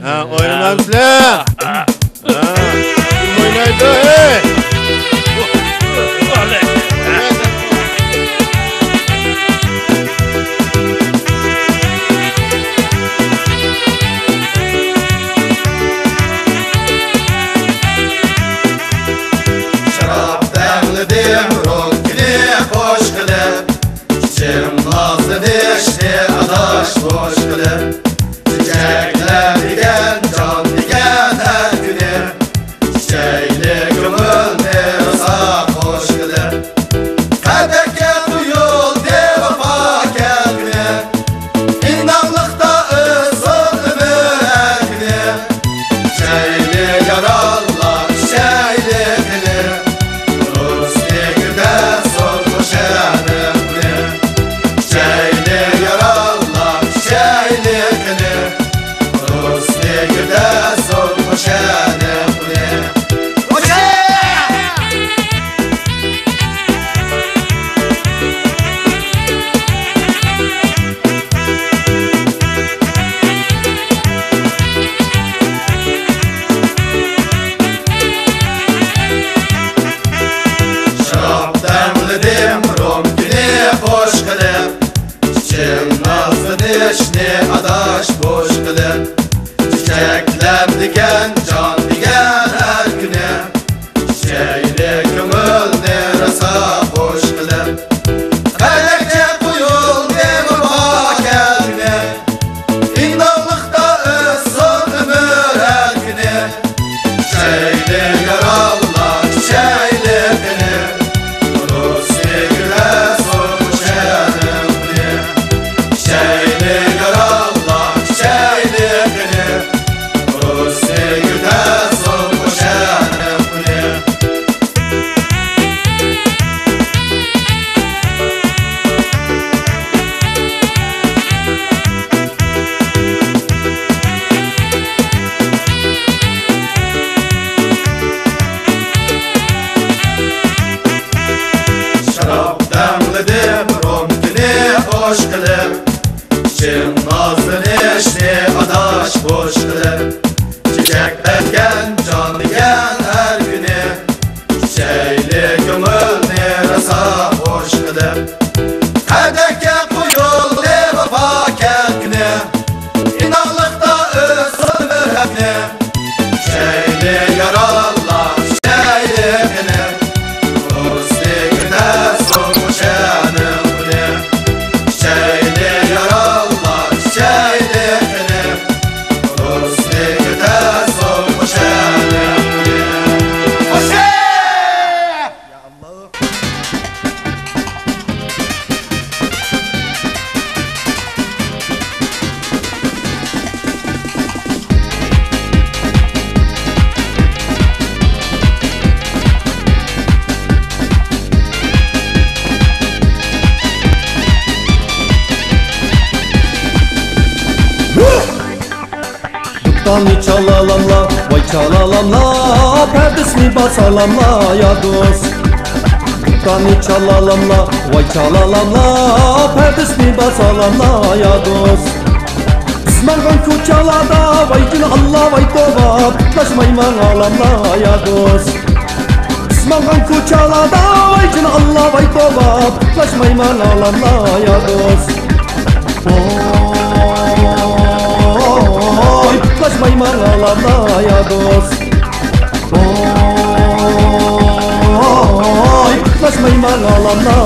Oynamamsizlar. Kim oynaydi? Şarap demledim, ronkini hoş kılıp, çiçeğim nazlı dişli adaş boş kılıp, çiçekler digen, can digen her günü, çiçekli gümül derasa hoş kılıp, kadeke duyul devafa kendine, inanlıkta ısın ömür her günü, çiçekli yarallar, çiçekli günü, dişli adaş boş kılıp, çiçekler diken, can diken her güne, çiçeğli gümül derasa hoş kılıp, kadeke duyul devama kendine, inanlıkta ısın ömür her güne, çiçeğli yarallar, çiçeğli günü, Rusya güle sormuş erim güne, çiçeğli yarallar, çiçeğli günü, Rusya güle sormuş erim güne. Şarap demledim, ronkini hoş kılıp, çiçeğim nazlı neşli adaş boş kılıp, çiçekler gen, can diken her güne, çiçeğli gümül nerasa hoş kılıp, kadeke koyul devafa kendine, inanlıkta ısın verhemne, çiçeğli yarallar, çiçeğli günü, Rusya güne sormuş erim güne, çiçeğli yarallar, çiçeğli günü, Rusya güne sormuş erim güne. Hoşçak! Duttanı çalalamla, vay çalalamla, perdesini basalamla ya dost. Duttanı çalalamla, vay çalalamla, perdesini basalamla ya dost. Ismargan kuçalada, vay cin Allah vay toba, taşmayman alamla ya dost. Ismargan kuçalada, vay cin Allah vay toba, taşmayman alamla ya dost. Kaçmayman alamla ya dost. Kaçmayman alamla